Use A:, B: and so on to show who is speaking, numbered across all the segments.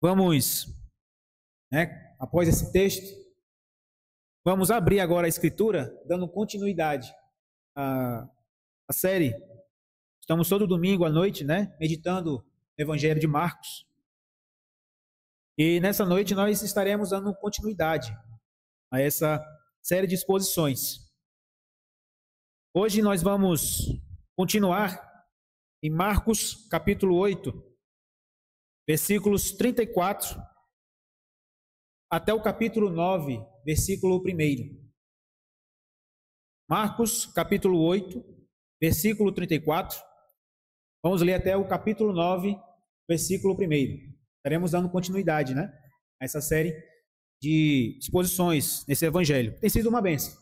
A: Vamos, após esse texto, vamos abrir agora a Escritura, dando continuidade à série. Estamos todo domingo à noite, meditando no Evangelho de Marcos. E nessa noite nós estaremos dando continuidade a essa série de exposições. Hoje nós vamos continuar em Marcos, capítulo 8, versículos 34 até o capítulo 9, versículo 1. Marcos, capítulo 8, versículo 34. Vamos ler até o capítulo 9, versículo 1. Estaremos dando continuidade, a essa série de exposições nesse evangelho. Tem sido uma bênção.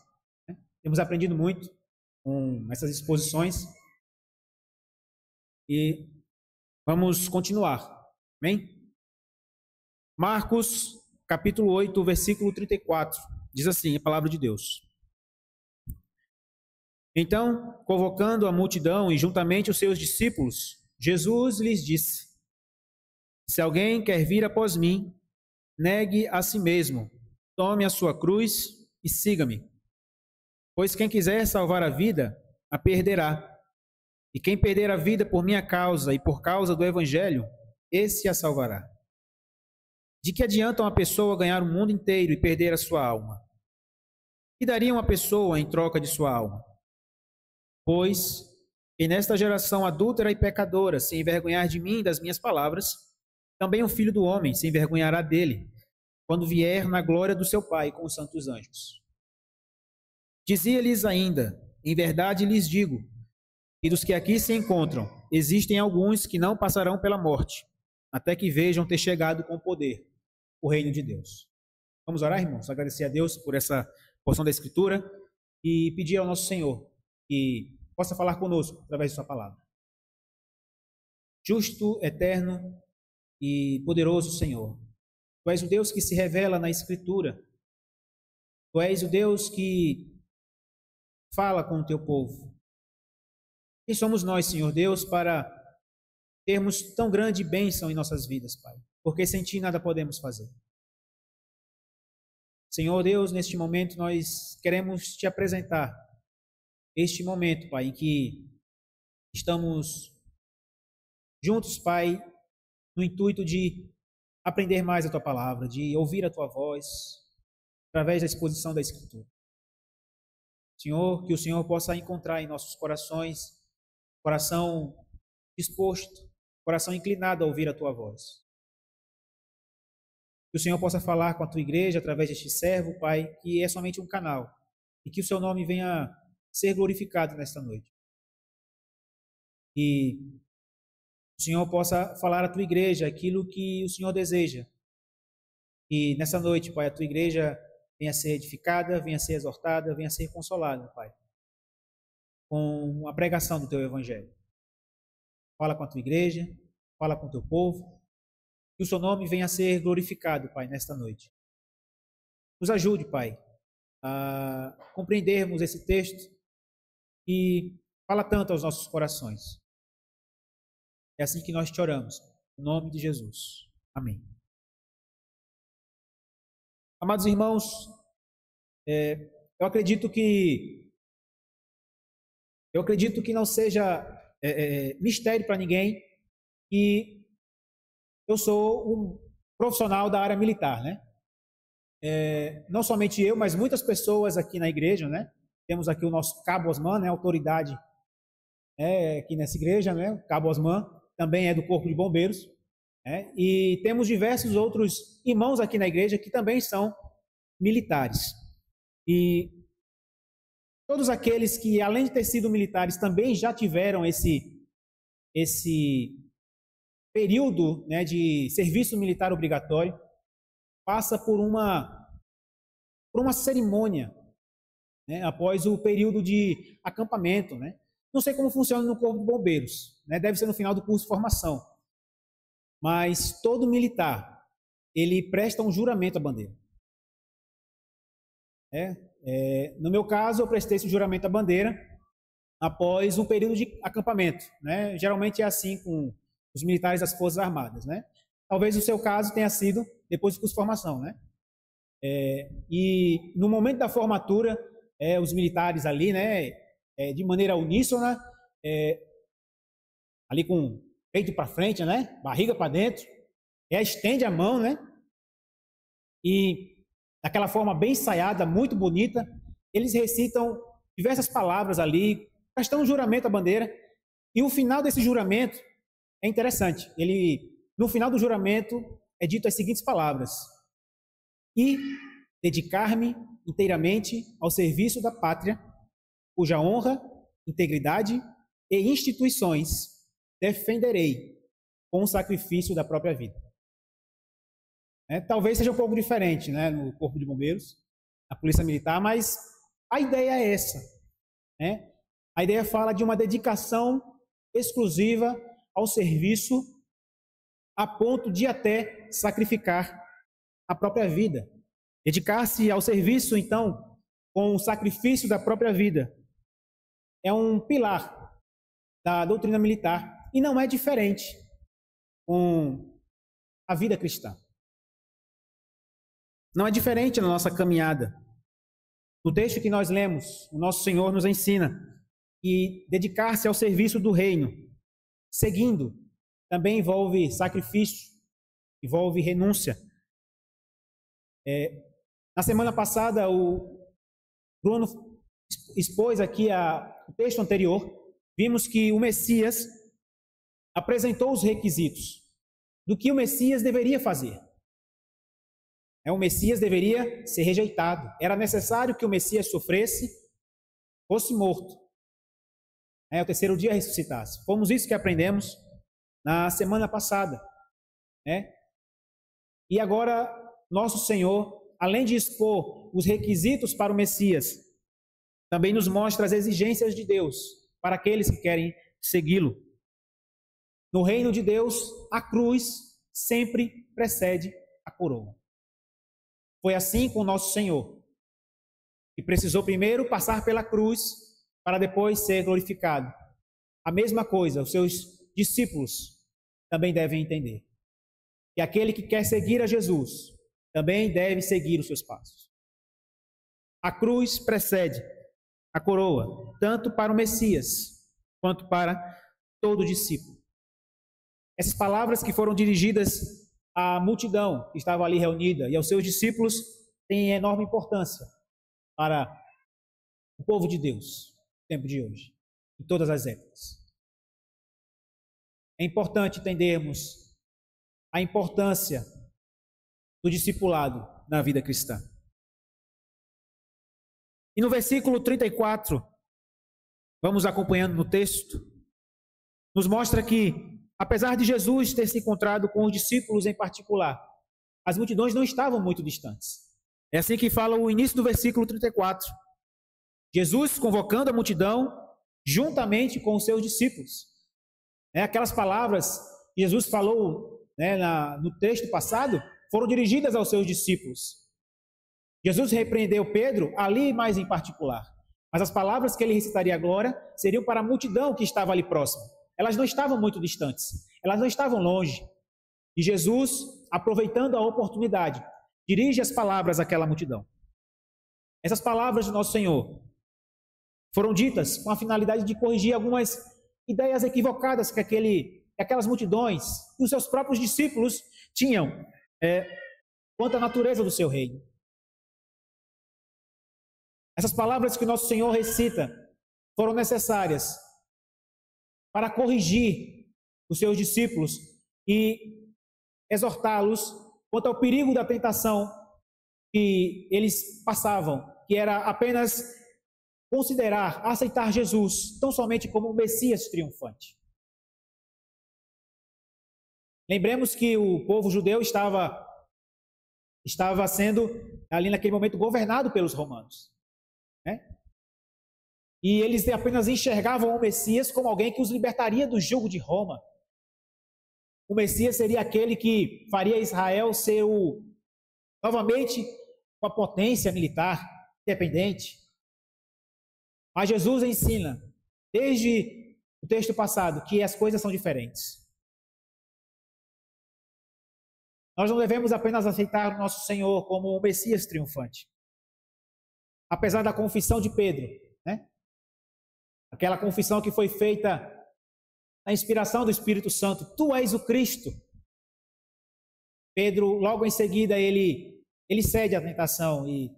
A: Temos aprendido muito com essas exposições e vamos continuar. Amém? Marcos, capítulo 8, versículo 34. Diz assim a palavra de Deus. Então, convocando a multidão e juntamente os seus discípulos, Jesus lhes disse: Se alguém quer vir após mim, negue a si mesmo, tome a sua cruz e siga-me. Pois quem quiser salvar a vida, a perderá. E quem perder a vida por minha causa e por causa do evangelho, esse a salvará. De que adianta uma pessoa ganhar o mundo inteiro e perder a sua alma? Que daria uma pessoa em troca de sua alma? Pois, e nesta geração adúltera e pecadora se envergonhar de mim e das minhas palavras, também o Filho do Homem se envergonhará dele, quando vier na glória do seu Pai com os santos anjos. Dizia-lhes ainda: Em verdade lhes digo, que dos que aqui se encontram, existem alguns que não passarão pela morte, até que vejam ter chegado com poder o reino de Deus. Vamos orar, irmãos? Agradecer a Deus por essa porção da Escritura e pedir ao nosso Senhor que possa falar conosco através de sua palavra. Justo, eterno e poderoso Senhor, Tu és o Deus que se revela na Escritura. Tu és o Deus que fala com o Teu povo. Quem somos nós, Senhor Deus, para termos tão grande bênção em nossas vidas, Pai? Porque sem Ti nada podemos fazer. Senhor Deus, neste momento nós queremos Te apresentar este momento, Pai, em que estamos juntos, Pai, no intuito de aprender mais a Tua palavra, de ouvir a Tua voz, através da exposição da Escritura. Senhor, que o Senhor possa encontrar em nossos corações coração disposto, coração inclinado a ouvir a Tua voz. Que o Senhor possa falar com a Tua igreja através deste servo, Pai, que é somente um canal, e que o Seu nome venha ser glorificado nesta noite. E o Senhor possa falar à Tua igreja aquilo que o Senhor deseja. E nessa noite, Pai, a Tua igreja venha ser edificada, venha ser exortada, venha ser consolada, Pai, com a pregação do Teu Evangelho. Fala com a Tua igreja, fala com o Teu povo, que o Seu nome venha a ser glorificado, Pai, nesta noite. Nos ajude, Pai, a compreendermos esse texto e fala tanto aos nossos corações. É assim que nós te oramos, em nome de Jesus. Amém. Amados irmãos, eu acredito que não seja mistério para ninguém que eu sou um profissional da área militar, não somente eu, mas muitas pessoas aqui na igreja, Temos aqui o nosso Cabo Osman, autoridade aqui nessa igreja, O Cabo Osman também é do Corpo de Bombeiros, e temos diversos outros irmãos aqui na igreja que também são militares. E todos aqueles que, além de ter sido militares, também já tiveram esse período de serviço militar obrigatório, passa por uma cerimônia, após o período de acampamento, Não sei como funciona no Corpo de Bombeiros, deve ser no final do curso de formação, mas todo militar, ele presta um juramento à bandeira. No meu caso, eu prestei esse juramento à bandeira após um período de acampamento, Geralmente é assim com os militares das Forças Armadas, Talvez o seu caso tenha sido depois do curso de formação, né? E no momento da formatura, os militares ali, né, de maneira uníssona, ali com peito para frente, né, barriga para dentro, estende a mão, né, e daquela forma bem ensaiada, muito bonita, eles recitam diversas palavras ali, prestando um juramento à bandeira, e o final desse juramento é interessante. No final do juramento é dito as seguintes palavras: e dedicar-me inteiramente ao serviço da pátria, cuja honra, integridade e instituições defenderei com o sacrifício da própria vida. Talvez seja um pouco diferente, né, no Corpo de Bombeiros, na Polícia Militar, mas a ideia é essa. A ideia fala de uma dedicação exclusiva ao serviço a ponto de até sacrificar a própria vida. Dedicar-se ao serviço, então, com o sacrifício da própria vida, é um pilar da doutrina militar e não é diferente com a vida cristã. Não é diferente na nossa caminhada. No texto que nós lemos, o nosso Senhor nos ensina que dedicar-se ao serviço do reino, seguindo, também envolve sacrifício, envolve renúncia. Na semana passada, o Bruno expôs aqui o texto anterior, vimos que o Messias apresentou os requisitos do que o Messias deveria fazer. O Messias deveria ser rejeitado. Era necessário que o Messias sofresse, fosse morto. Ao terceiro dia ressuscitasse. Fomos isso que aprendemos na semana passada. E agora, nosso Senhor, além de expor os requisitos para o Messias, também nos mostra as exigências de Deus para aqueles que querem segui-lo. No reino de Deus, a cruz sempre precede a coroa. Foi assim com o nosso Senhor, que precisou primeiro passar pela cruz para depois ser glorificado. A mesma coisa, os seus discípulos também devem entender. Que aquele que quer seguir a Jesus também deve seguir os seus passos. A cruz precede a coroa, tanto para o Messias quanto para todo discípulo. Essas palavras que foram dirigidas à multidão que estava ali reunida e aos seus discípulos têm enorme importância para o povo de Deus no tempo de hoje, em todas as épocas. É importante entendermos a importância do discipulado na vida cristã. E no versículo 34, vamos acompanhando no texto, nos mostra que, apesar de Jesus ter se encontrado com os discípulos em particular, as multidões não estavam muito distantes. É assim que fala o início do versículo 34. Jesus convocando a multidão juntamente com os seus discípulos. Aquelas palavras que Jesus falou no texto passado foram dirigidas aos seus discípulos. Jesus repreendeu Pedro ali mais em particular. Mas as palavras que ele recitaria agora seriam para a multidão que estava ali próxima. Elas não estavam muito distantes, elas não estavam longe. E Jesus, aproveitando a oportunidade, dirige as palavras àquela multidão. Essas palavras do nosso Senhor foram ditas com a finalidade de corrigir algumas ideias equivocadas que aquelas multidões e os seus próprios discípulos tinham quanto à natureza do seu reino. Essas palavras que o nosso Senhor recita foram necessárias para corrigir os seus discípulos e exortá-los quanto ao perigo da tentação que eles passavam, que era apenas aceitar Jesus tão somente como um Messias triunfante. Lembremos que o povo judeu estava sendo, ali naquele momento, governado pelos romanos. E eles apenas enxergavam o Messias como alguém que os libertaria do jugo de Roma. O Messias seria aquele que faria Israel ser novamente uma potência militar independente. Mas Jesus ensina, desde o texto passado, que as coisas são diferentes. Nós não devemos apenas aceitar o nosso Senhor como o Messias triunfante. Apesar da confissão de Pedro, né? Aquela confissão que foi feita na inspiração do Espírito Santo, tu és o Cristo. Pedro, logo em seguida, ele cede à tentação e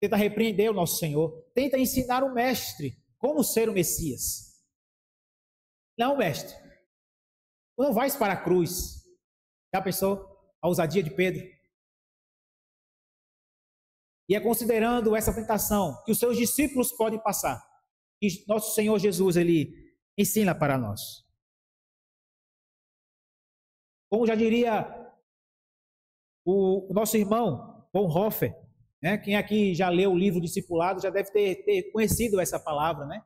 A: tenta repreender o nosso Senhor, tenta ensinar o mestre como ser o Messias. Não, mestre, tu não vais para a cruz. Já pensou a ousadia de Pedro? E é considerando essa tentação que os seus discípulos podem passar, que nosso Senhor Jesus, ele ensina para nós. Como já diria o nosso irmão Bonhoeffer, né? Quem aqui já leu o livro Discipulado já deve ter conhecido essa palavra, né?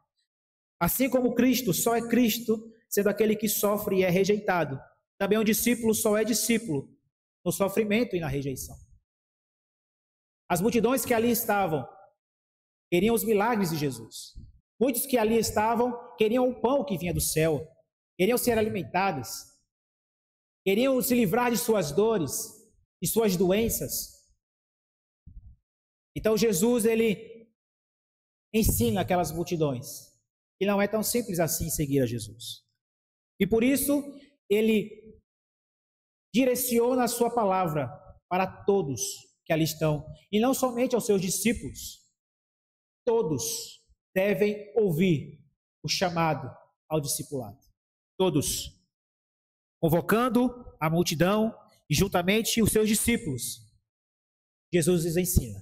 A: Assim como Cristo só é Cristo, sendo aquele que sofre e é rejeitado, também um discípulo só é discípulo no sofrimento e na rejeição. As multidões que ali estavam queriam os milagres de Jesus. Muitos que ali estavam queriam o pão que vinha do céu, queriam ser alimentados, queriam se livrar de suas dores, de suas doenças. Então Jesus, ele ensina aquelas multidões que não é tão simples assim seguir a Jesus. E por isso, ele direciona a sua palavra para todos que ali estão, e não somente aos seus discípulos. Todos devem ouvir o chamado ao discipulado. Todos. Convocando a multidão e juntamente os seus discípulos, Jesus lhes ensina.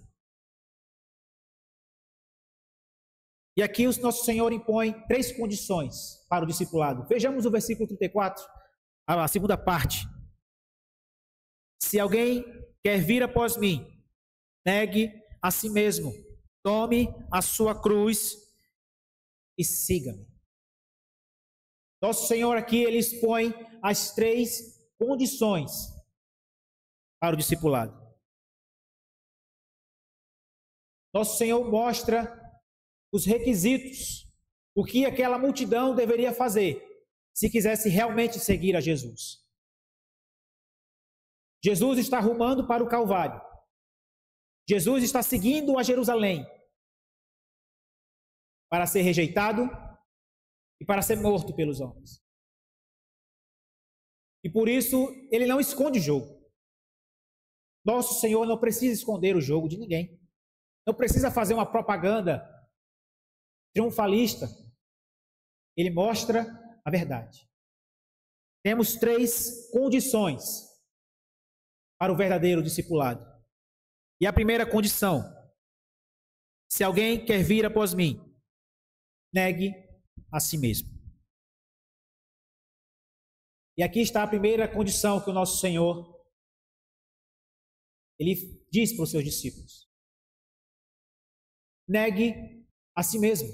A: E aqui o nosso Senhor impõe 3 condições para o discipulado. Vejamos o versículo 34, a segunda parte. Se alguém quer vir após mim, negue a si mesmo, tome a sua cruz e siga-me. Nosso Senhor aqui, ele expõe as 3 condições para o discipulado. Nosso Senhor mostra os requisitos, o que aquela multidão deveria fazer se quisesse realmente seguir a Jesus. Jesus está rumando para o Calvário. Jesus está seguindo a Jerusalém para ser rejeitado e para ser morto pelos homens. E por isso, ele não esconde o jogo. Nosso Senhor não precisa esconder o jogo de ninguém. Não precisa fazer uma propaganda triunfalista. Ele mostra a verdade. Temos 3 condições para o verdadeiro discipulado. E a primeira condição: se alguém quer vir após mim, negue a si mesmo. E aqui está a primeira condição que o nosso Senhor ele diz para os seus discípulos: negue a si mesmo.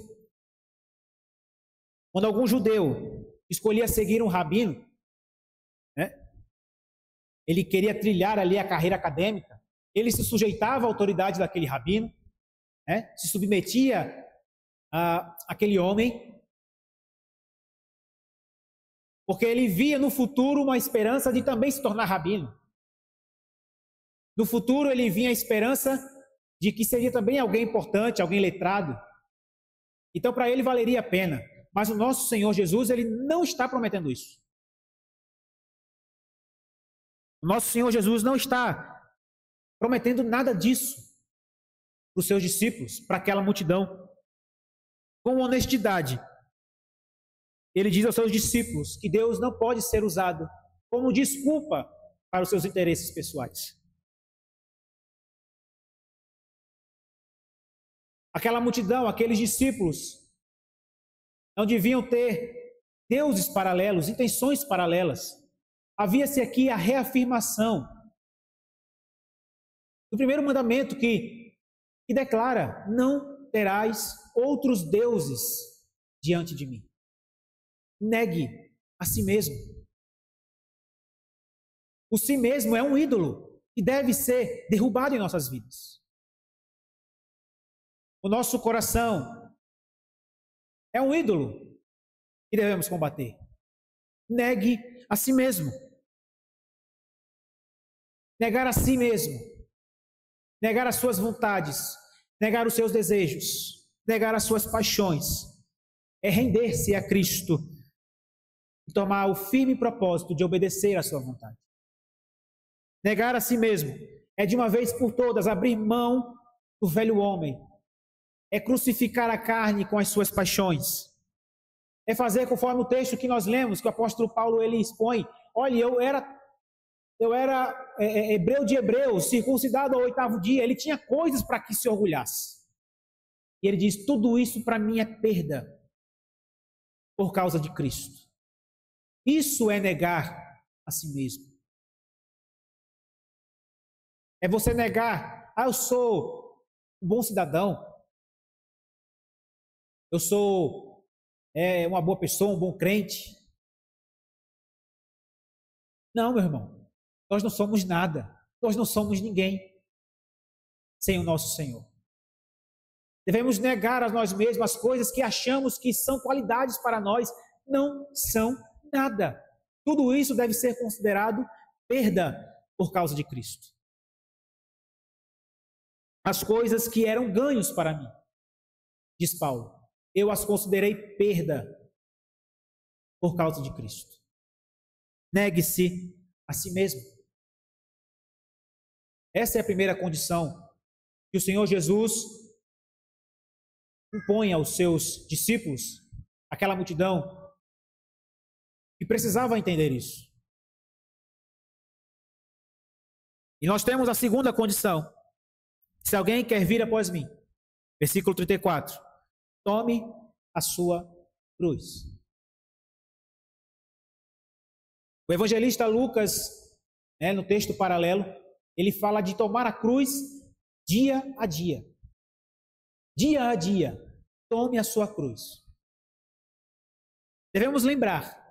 A: Quando algum judeu escolhia seguir um rabino, né, ele queria trilhar ali a carreira acadêmica, ele se sujeitava à autoridade daquele rabino, né, se submetia àquele homem, porque ele via no futuro uma esperança de também se tornar rabino. No futuro ele via a esperança de que seria também alguém importante, alguém letrado. Então para ele valeria a pena. Mas o nosso Senhor Jesus, ele não está prometendo isso. O nosso Senhor Jesus não está prometendo nada disso para os seus discípulos, para aquela multidão. Com honestidade, ele diz aos seus discípulos que Deus não pode ser usado como desculpa para os seus interesses pessoais. Aquela multidão, aqueles discípulos, não deviam ter deuses paralelos, intenções paralelas. Havia-se aqui a reafirmação do primeiro mandamento que declara: não terás outros deuses diante de mim. Negue a si mesmo. O si mesmo é um ídolo que deve ser derrubado em nossas vidas. O nosso coração é um ídolo que devemos combater. Negue a si mesmo. negar a si mesmo, negar as suas vontades, negar os seus desejos, negar as suas paixões, é render-se a Cristo e tomar o firme propósito de obedecer à sua vontade. Negar a si mesmo é de uma vez por todas abrir mão do velho homem, é crucificar a carne com as suas paixões, é fazer conforme o texto que nós lemos, que o apóstolo Paulo ele expõe. Olha, eu era hebreu de hebreus, circuncidado ao 8º dia, ele tinha coisas para que se orgulhasse. E ele diz, tudo isso para mim é perda por causa de Cristo. Isso é negar a si mesmo. É você negar, eu sou um bom cidadão, eu sou uma boa pessoa, um bom crente. Não, meu irmão, nós não somos nada, nós não somos ninguém sem o nosso Senhor. Devemos negar a nós mesmos as coisas que achamos que são qualidades para nós, não são nada. Tudo isso deve ser considerado perda por causa de Cristo. As coisas que eram ganhos para mim, diz Paulo, eu as considerei perda por causa de Cristo. Negue-se a si mesmo. Essa é a primeira condição que o Senhor Jesus impõe aos seus discípulos, aquela multidão que precisava entender isso. E nós temos a segunda condição. Se alguém quer vir após mim, versículo 34, tome a sua cruz. O evangelista Lucas, no texto paralelo, ele fala de tomar a cruz dia a dia. Dia a dia, tome a sua cruz. Devemos lembrar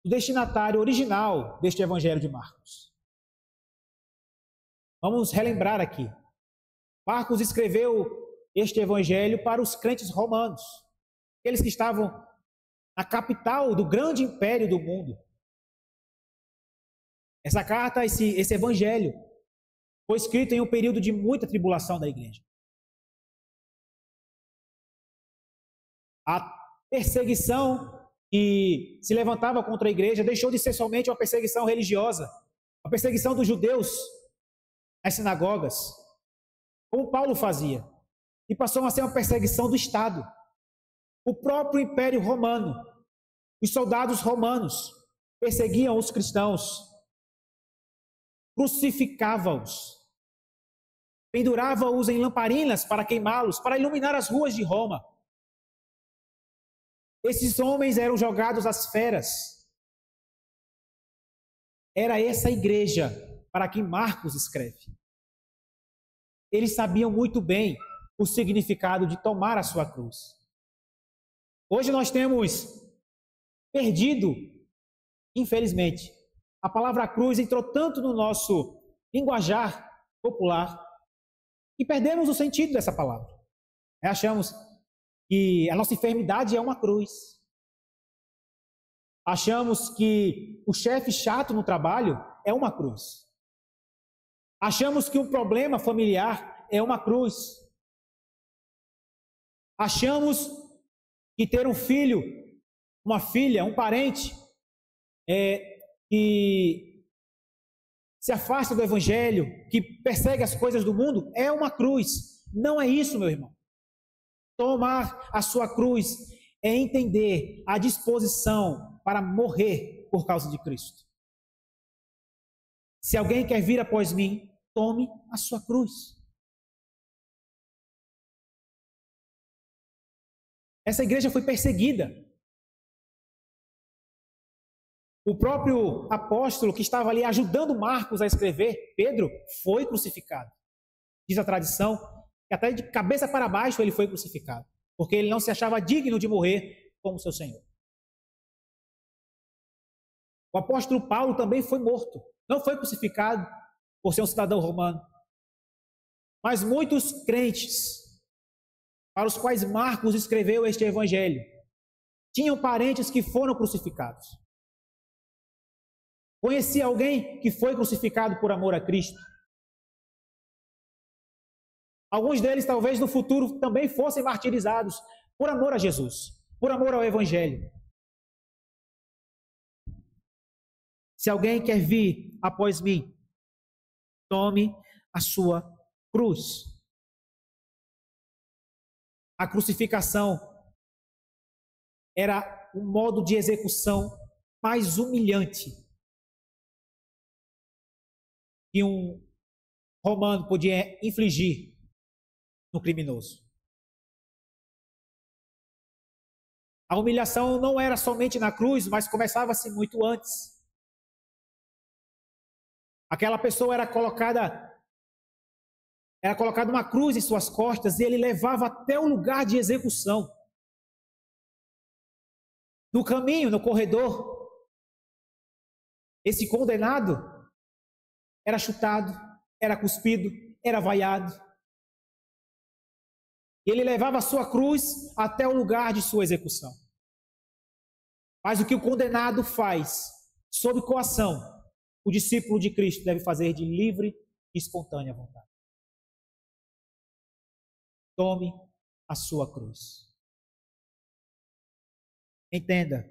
A: o destinatário original deste evangelho de Marcos. Vamos relembrar aqui. Marcos escreveu este evangelho para os crentes romanos, aqueles que estavam na capital do grande império do mundo. Essa carta, esse evangelho, foi escrito em um período de muita tribulação da igreja. A perseguição que se levantava contra a igreja deixou de ser somente uma perseguição religiosa, a perseguição dos judeus nas sinagogas, como Paulo fazia, e passou a ser uma perseguição do Estado. O próprio Império Romano, os soldados romanos perseguiam os cristãos, crucificavam-os, penduravam-os em lamparinas para queimá-los, para iluminar as ruas de Roma. Esses homens eram jogados às feras. Era essa igreja para quem Marcos escreve. Eles sabiam muito bem o significado de tomar a sua cruz. Hoje nós temos perdido, infelizmente, a palavra cruz entrou tanto no nosso linguajar popular que perdemos o sentido dessa palavra. Achamos que a nossa enfermidade é uma cruz. Achamos que o chefe chato no trabalho é uma cruz. Achamos que um problema familiar é uma cruz. Achamos que ter um filho, uma filha, um parente que se afasta do evangelho, que persegue as coisas do mundo, é uma cruz. Não é isso, meu irmão. Tomar a sua cruz é entender a disposição para morrer por causa de Cristo. Se alguém quer vir após mim, tome a sua cruz. Essa igreja foi perseguida. O próprio apóstolo que estava ali ajudando Marcos a escrever, Pedro, foi crucificado. Diz a tradição que até de cabeça para baixo ele foi crucificado, porque ele não se achava digno de morrer como seu Senhor. O apóstolo Paulo também foi morto, não foi crucificado por ser um cidadão romano. Mas muitos crentes, para os quais Marcos escreveu este evangelho, tinham parentes que foram crucificados. Conheci alguém que foi crucificado por amor a Cristo. Alguns deles talvez no futuro também fossem martirizados por amor a Jesus, por amor ao Evangelho. Se alguém quer vir após mim, tome a sua cruz. A crucificação era o modo de execução mais humilhante que um romano podia infligir no criminoso. A humilhação não era somente na cruz, mas começava-se muito antes. Aquela pessoa era colocada uma cruz em suas costas e ele levava até o lugar de execução. No caminho, no corredor, esse condenado era chutado, era cuspido, era vaiado. E ele levava a sua cruz até o lugar de sua execução. Mas o que o condenado faz, sob coação, o discípulo de Cristo deve fazer de livre e espontânea vontade. Tome a sua cruz. Entenda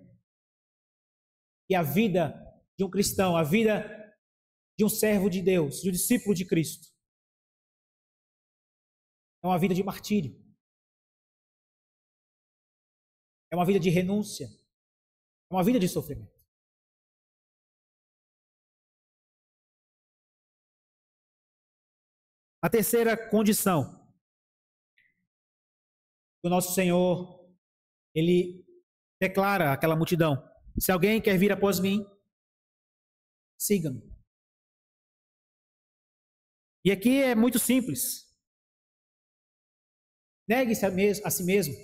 A: que a vida de um cristão, a vida de um servo de Deus, de um discípulo de Cristo, é uma vida de martírio. É uma vida de renúncia. É uma vida de sofrimento. A terceira condição que o nosso Senhor, ele declara àquela multidão: se alguém quer vir após mim, siga-me. E aqui é muito simples. Negue-se a si mesmo,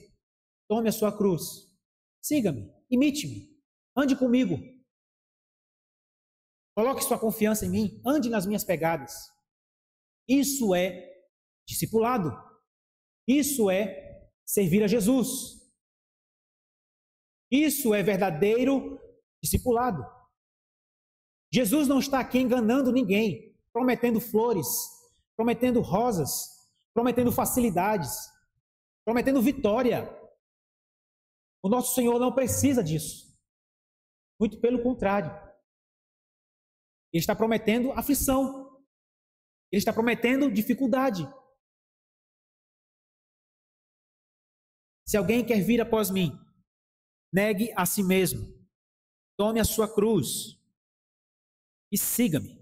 A: tome a sua cruz, siga-me, imite-me, ande comigo, coloque sua confiança em mim, ande nas minhas pegadas. Isso é discipulado. Isso é servir a Jesus. Isso é verdadeiro discipulado. Jesus não está aqui enganando ninguém, prometendo flores, prometendo rosas, prometendo facilidades, prometendo vitória. O nosso Senhor não precisa disso. Muito pelo contrário. Ele está prometendo aflição. Ele está prometendo dificuldade. Se alguém quer vir após mim, negue a si mesmo, tome a sua cruz e siga-me.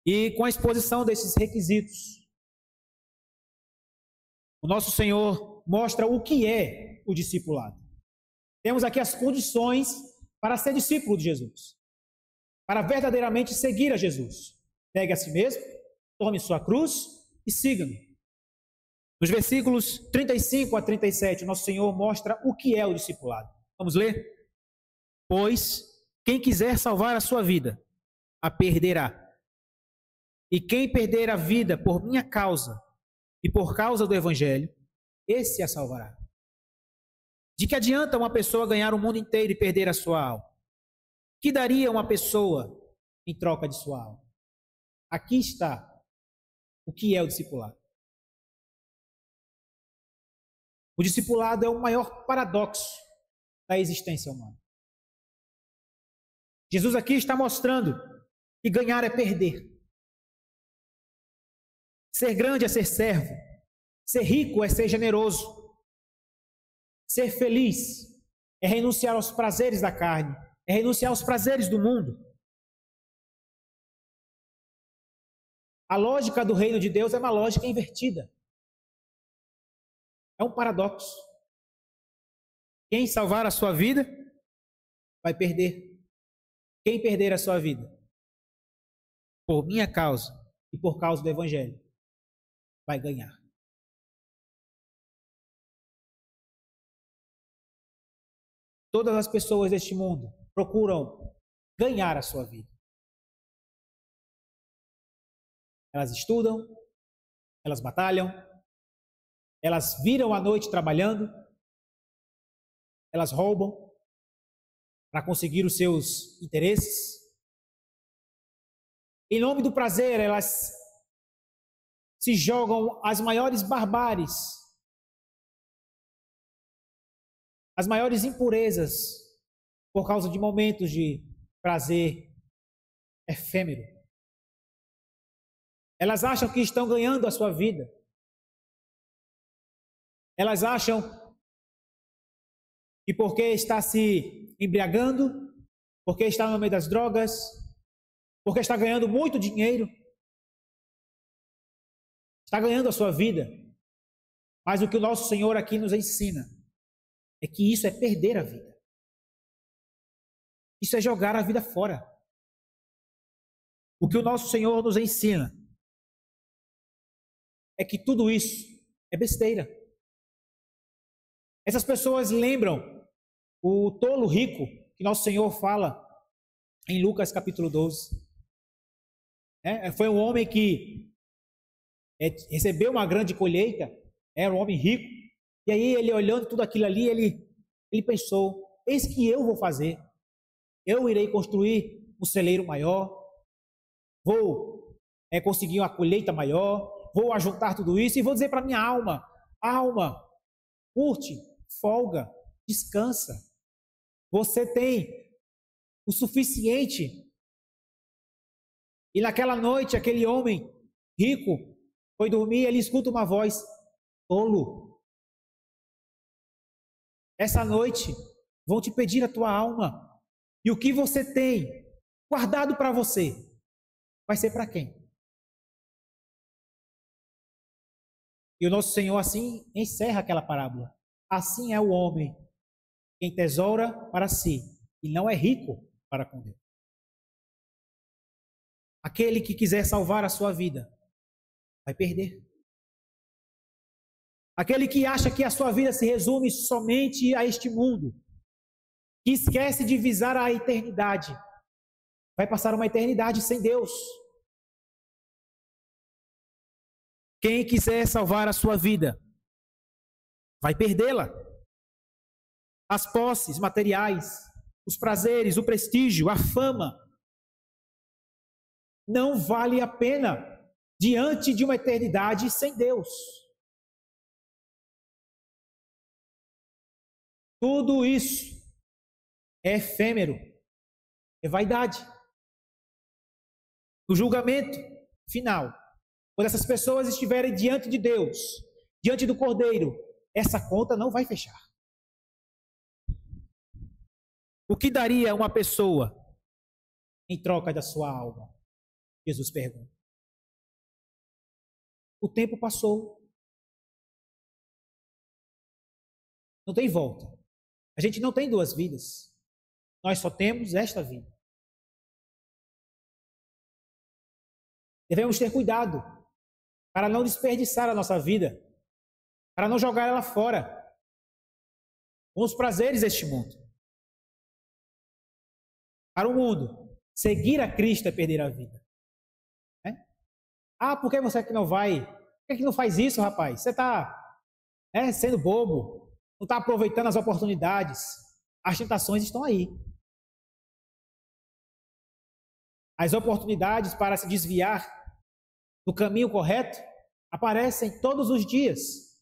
A: E com a exposição desses requisitos, o nosso Senhor mostra o que é o discipulado. Temos aqui as condições para ser discípulo de Jesus, para verdadeiramente seguir a Jesus. Negue a si mesmo, tome sua cruz e siga-me. Nos versículos 35 a 37, nosso Senhor mostra o que é o discipulado. Vamos ler? Pois quem quiser salvar a sua vida, a perderá. E quem perder a vida por minha causa e por causa do Evangelho, esse a salvará. De que adianta uma pessoa ganhar o mundo inteiro e perder a sua alma? Que daria uma pessoa em troca de sua alma? Aqui está o que é o discipulado. O discipulado é o maior paradoxo da existência humana. Jesus aqui está mostrando que ganhar é perder. Ser grande é ser servo. Ser rico é ser generoso. Ser feliz é renunciar aos prazeres da carne. É renunciar aos prazeres do mundo. A lógica do reino de Deus é uma lógica invertida. É um paradoxo. Quem salvar a sua vida, vai perder. Quem perder a sua vida, por minha causa e por causa do Evangelho, vai ganhar. Todas as pessoas deste mundo procuram ganhar a sua vida. Elas estudam, elas batalham, elas viram a noite trabalhando, elas roubam, para conseguir os seus interesses. Em nome do prazer, elas se jogam as maiores barbáries, as maiores impurezas, por causa de momentos de prazer efêmero. Elas acham que estão ganhando a sua vida. Elas acham que porque está se embriagando, porque está no meio das drogas, porque está ganhando muito dinheiro, está ganhando a sua vida. Mas o que o nosso Senhor aqui nos ensina é que isso é perder a vida. Isso é jogar a vida fora. O que o nosso Senhor nos ensina é que tudo isso é besteira. Essas pessoas lembram o tolo rico que nosso Senhor fala em Lucas capítulo 12. Foi um homem que recebeu uma grande colheita, era um homem rico, e aí ele olhando tudo aquilo ali, ele pensou, eis que eu vou fazer, eu irei construir um celeiro maior, vou conseguir uma colheita maior, vou ajuntar tudo isso e vou dizer para minha alma, alma, curte, folga, descansa, você tem o suficiente. E naquela noite, aquele homem rico foi dormir e ele escuta uma voz, tolo, essa noite vão te pedir a tua alma, e o que você tem guardado para você, vai ser para quem? E o nosso Senhor assim encerra aquela parábola. Assim é o homem, quem tesoura para si, e não é rico para com Deus. Aquele que quiser salvar a sua vida, vai perder. Aquele que acha que a sua vida se resume somente a este mundo, que esquece de visar a eternidade, vai passar uma eternidade sem Deus. Quem quiser salvar a sua vida, vai perdê-la. As posses materiais, os prazeres, o prestígio, a fama, não vale a pena diante de uma eternidade sem Deus. Tudo isso é efêmero, é vaidade. O julgamento final, quando essas pessoas estiverem diante de Deus, diante do Cordeiro, essa conta não vai fechar. O que daria uma pessoa em troca da sua alma? Jesus pergunta. O tempo passou. Não tem volta. A gente não tem duas vidas. Nós só temos esta vida. Devemos ter cuidado para não desperdiçar a nossa vida, para não jogar ela fora com os prazeres deste mundo. Para o mundo, seguir a Cristo é perder a vida. Por que você que não vai? Por que não faz isso, rapaz? Você está sendo bobo, não está aproveitando as oportunidades. As tentações estão aí. As oportunidades para se desviar do caminho correto aparecem todos os dias.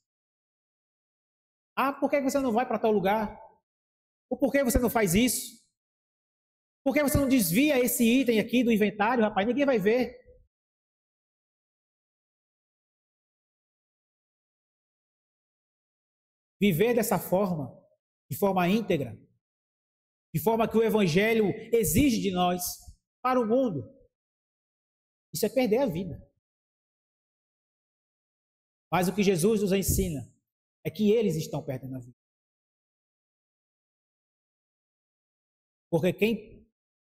A: Por que você não vai para tal lugar? Ou por que você não faz isso? Por que você não desvia esse item aqui do inventário, rapaz? Ninguém vai ver. Viver dessa forma, de forma íntegra, de forma que o Evangelho exige de nós para o mundo, isso é perder a vida. Mas o que Jesus nos ensina é que eles estão perdendo a vida. Porque quem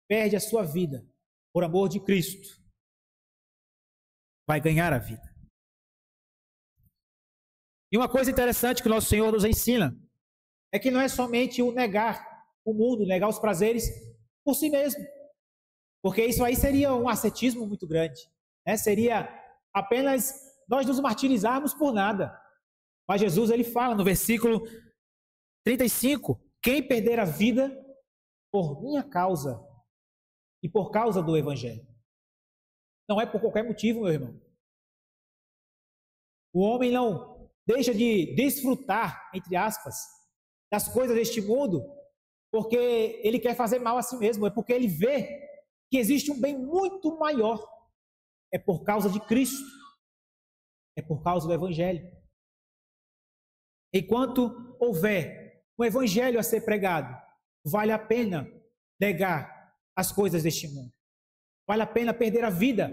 A: perde a sua vida por amor de Cristo vai ganhar a vida. E uma coisa interessante que o nosso Senhor nos ensina é que não é somente o negar o mundo, negar os prazeres por si mesmo. Porque isso aí seria um ascetismo muito grande. Seria apenas nós nos martirizarmos por nada. Mas Jesus ele fala no versículo 35, quem perder a vida por minha causa e por causa do Evangelho. Não é por qualquer motivo, meu irmão. O homem não deixa de desfrutar, entre aspas, das coisas deste mundo porque ele quer fazer mal a si mesmo, é porque ele vê que existe um bem muito maior. É por causa de Cristo, é por causa do Evangelho. Enquanto houver um Evangelho a ser pregado, vale a pena negar as coisas deste mundo. Vale a pena perder a vida.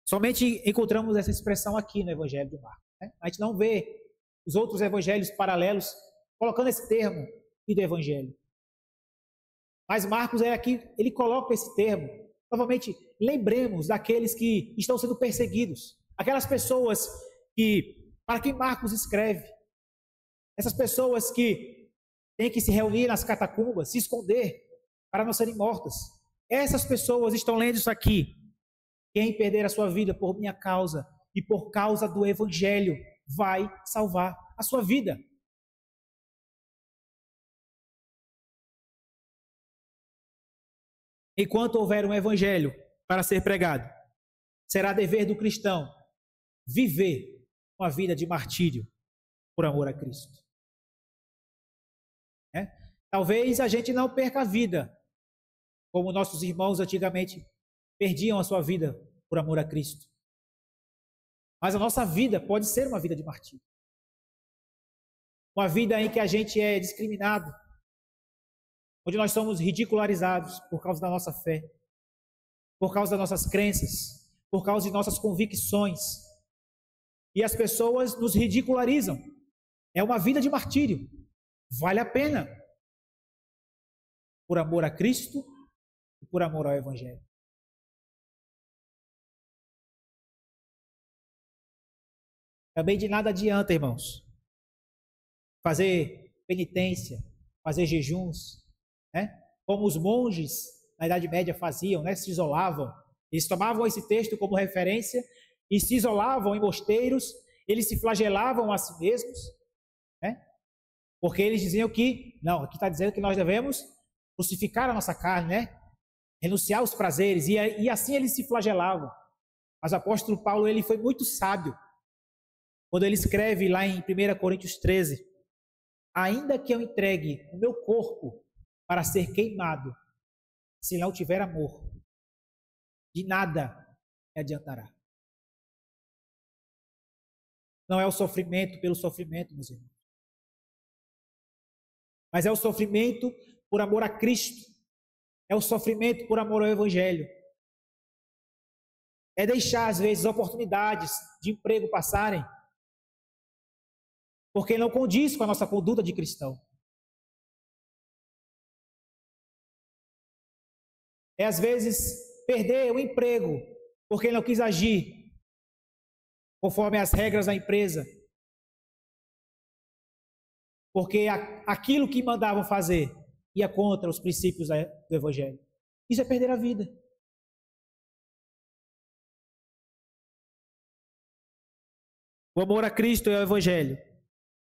A: Somente encontramos essa expressão aqui no Evangelho de Marcos. A gente não vê os outros evangelhos paralelos colocando esse termo e do Evangelho. Mas Marcos aqui, ele coloca esse termo. Novamente, lembremos daqueles que estão sendo perseguidos. Aquelas pessoas para quem Marcos escreve. Essas pessoas que têm que se reunir nas catacumbas, se esconder para não serem mortas. Essas pessoas estão lendo isso aqui. Quem perder a sua vida por minha causa e por causa do Evangelho vai salvar a sua vida. Enquanto houver um Evangelho para ser pregado, será dever do cristão viver uma vida de martírio por amor a Cristo. Talvez a gente não perca a vida, como nossos irmãos antigamente perdiam a sua vida por amor a Cristo. Mas a nossa vida pode ser uma vida de martírio. Uma vida em que a gente é discriminado, onde nós somos ridicularizados por causa da nossa fé, por causa das nossas crenças, por causa de nossas convicções. E as pessoas nos ridicularizam. É uma vida de martírio. Vale a pena. Por amor a Cristo e por amor ao Evangelho. Também de nada adianta, irmãos, fazer penitência, fazer jejuns, como os monges na Idade Média faziam, se isolavam. Eles tomavam esse texto como referência e se isolavam em mosteiros, eles se flagelavam a si mesmos, porque eles diziam que, não, aqui está dizendo que nós devemos crucificar a nossa carne, renunciar aos prazeres, e assim eles se flagelavam. Mas o apóstolo Paulo, ele foi muito sábio, quando ele escreve lá em 1 Coríntios 13, ainda que eu entregue o meu corpo para ser queimado, se não tiver amor, de nada me adiantará. Não é o sofrimento pelo sofrimento, meus irmãos, mas é o sofrimento por amor a Cristo, é o sofrimento por amor ao Evangelho, é deixar às vezes oportunidades de emprego passarem, porque não condiz com a nossa conduta de cristão. É às vezes perder o emprego porque não quis agir conforme as regras da empresa, porque aquilo que mandavam fazer ia contra os princípios do Evangelho. Isso é perder a vida. O amor a Cristo e ao Evangelho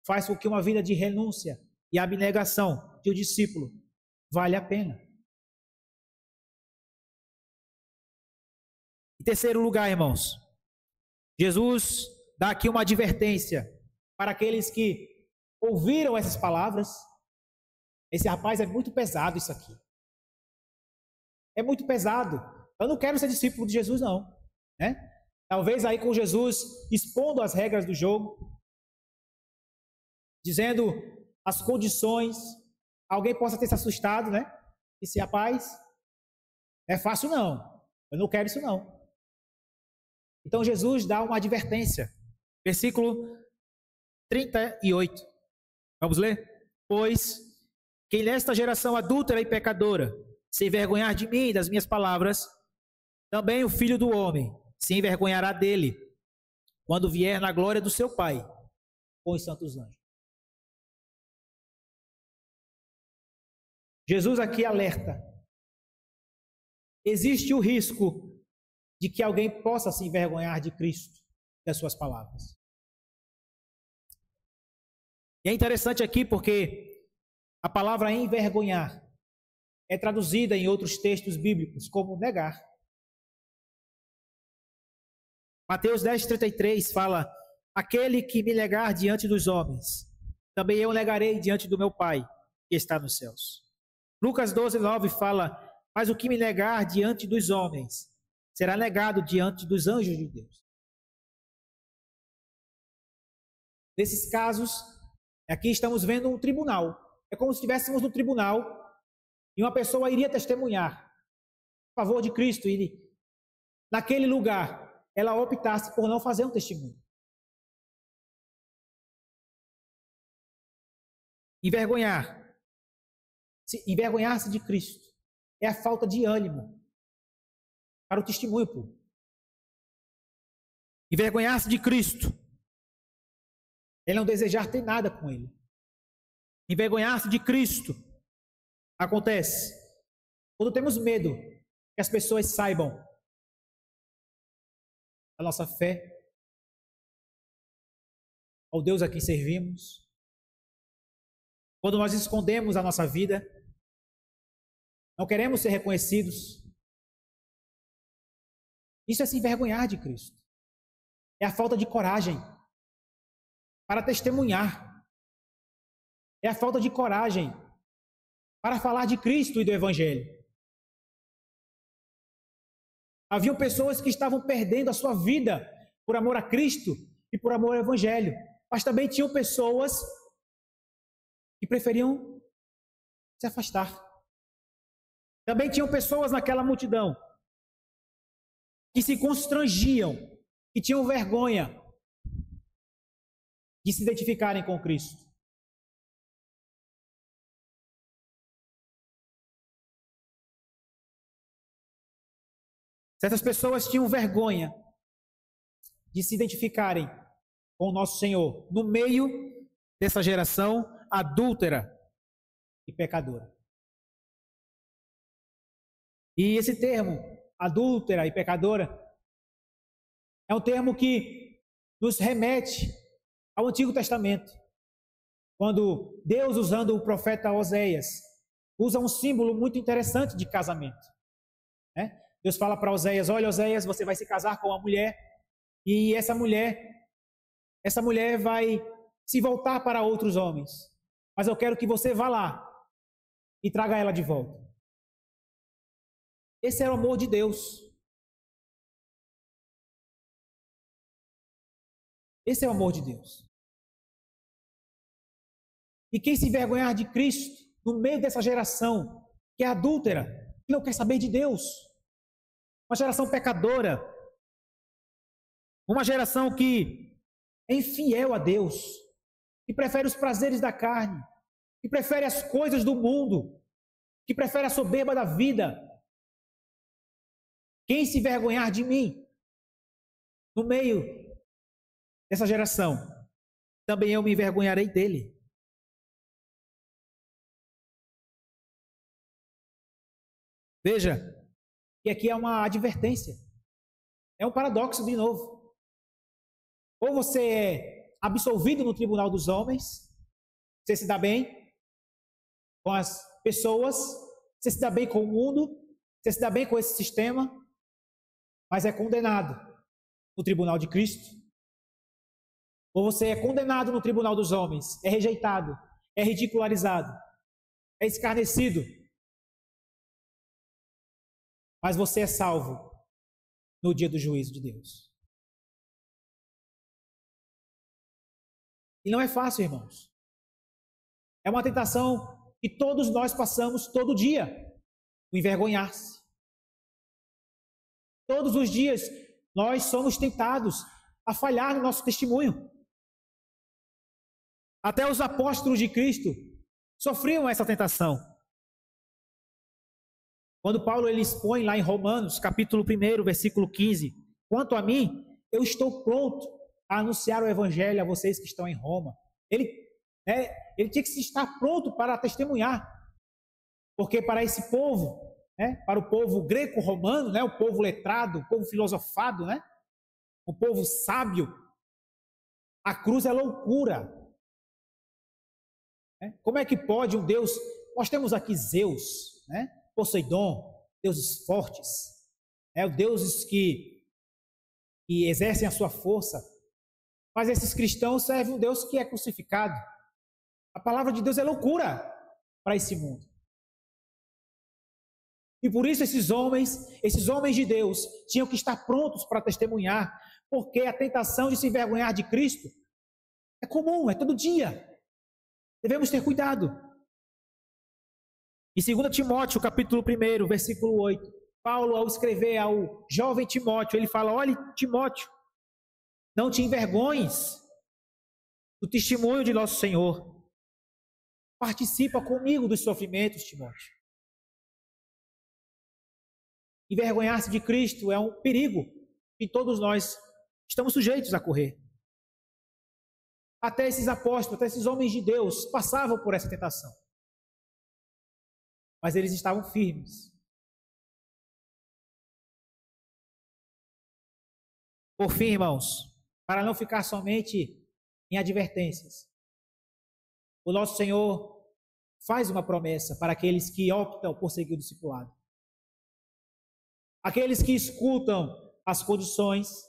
A: faz com que uma vida de renúncia e abnegação de um discípulo vale a pena. Em terceiro lugar, irmãos, Jesus dá aqui uma advertência para aqueles que ouviram essas palavras. Esse rapaz é muito pesado isso aqui. É muito pesado. Eu não quero ser discípulo de Jesus, não. Talvez aí com Jesus expondo as regras do jogo, dizendo as condições, alguém possa ter se assustado, Esse rapaz, não é fácil não, eu não quero isso não. Então Jesus dá uma advertência, versículo 38, vamos ler? Pois quem nesta geração adúltera e pecadora se envergonhar de mim e das minhas palavras, também o Filho do Homem se envergonhará dele, quando vier na glória do seu Pai com os santos anjos. Jesus aqui alerta. Existe o risco de que alguém possa se envergonhar de Cristo, das suas palavras. E é interessante aqui porque a palavra envergonhar é traduzida em outros textos bíblicos como negar. Mateus 10:33 fala: aquele que me negar diante dos homens, também eu negarei diante do meu Pai, que está nos céus. Lucas 12:9 fala: mas o que me negar diante dos homens, será negado diante dos anjos de Deus. Nesses casos, aqui estamos vendo um tribunal. É como se estivéssemos no tribunal e uma pessoa iria testemunhar a favor de Cristo e naquele lugar ela optasse por não fazer um testemunho. Envergonhar-se de Cristo é a falta de ânimo para o testemunho público. Envergonhar-se de Cristo é não desejar ter nada com Ele. Envergonhar-se de Cristo acontece quando temos medo que as pessoas saibam a nossa fé, ao Deus a quem servimos, quando nós escondemos a nossa vida, não queremos ser reconhecidos. Isso é se envergonhar de Cristo. É a falta de coragem para testemunhar. É a falta de coragem para falar de Cristo e do Evangelho. Haviam pessoas que estavam perdendo a sua vida por amor a Cristo e por amor ao Evangelho. Mas também tinham pessoas que preferiam se afastar. Também tinham pessoas naquela multidão que se constrangiam, que tinham vergonha de se identificarem com Cristo. Certas pessoas tinham vergonha de se identificarem com o nosso Senhor no meio dessa geração adúltera e pecadora. E esse termo, adúltera e pecadora, é um termo que nos remete ao Antigo Testamento, quando Deus, usando o profeta Oséias, usa um símbolo muito interessante de casamento, né? Deus fala para Oséias: olha, Oséias, você vai se casar com uma mulher, e essa mulher vai se voltar para outros homens, mas eu quero que você vá lá e traga ela de volta. Esse é o amor de Deus. Esse é o amor de Deus. E quem se envergonhar de Cristo no meio dessa geração que é adúltera, que não quer saber de Deus, uma geração pecadora, uma geração que é infiel a Deus, que prefere os prazeres da carne, que prefere as coisas do mundo, que prefere a soberba da vida. Quem se envergonhar de mim no meio dessa geração, também eu me envergonharei dele. Veja que aqui é uma advertência, é um paradoxo de novo. Ou você é absolvido no tribunal dos homens, você se dá bem com as pessoas, você se dá bem com o mundo, você se dá bem com esse sistema, mas é condenado no tribunal de Cristo. Ou você é condenado no tribunal dos homens, é rejeitado, é ridicularizado, é escarnecido, mas você é salvo no dia do juízo de Deus. E não é fácil, irmãos. É uma tentação que todos nós passamos todo dia, o envergonhar-se. Todos os dias nós somos tentados a falhar no nosso testemunho. Até os apóstolos de Cristo sofriam essa tentação. Quando Paulo ele expõe lá em Romanos, capítulo 1, versículo 15, quanto a mim, eu estou pronto a anunciar o evangelho a vocês que estão em Roma. Ele tinha que estar pronto para testemunhar, porque para esse povo, para o povo greco-romano, o povo letrado, o povo filosofado, o povo sábio, a cruz é loucura. né? Como é que pode um Deus... Nós temos aqui Zeus, né? Poseidon, deuses fortes, deuses que exercem a sua força, mas esses cristãos servem um Deus que é crucificado. A palavra de Deus é loucura para esse mundo. E por isso esses homens de Deus, tinham que estar prontos para testemunhar, porque a tentação de se envergonhar de Cristo é comum, é todo dia. Devemos ter cuidado. Em 2 Timóteo, capítulo 1, versículo 8, Paulo, ao escrever ao jovem Timóteo, ele fala: olhe, Timóteo, não te envergonhes do testemunho de nosso Senhor. Participa comigo dos sofrimentos, Timóteo. Envergonhar-se de Cristo é um perigo que todos nós estamos sujeitos a correr. Até esses apóstolos, até esses homens de Deus passavam por essa tentação. Mas eles estavam firmes. Por fim, irmãos, para não ficar somente em advertências, o nosso Senhor faz uma promessa para aqueles que optam por seguir o discipulado. Aqueles que escutam as condições,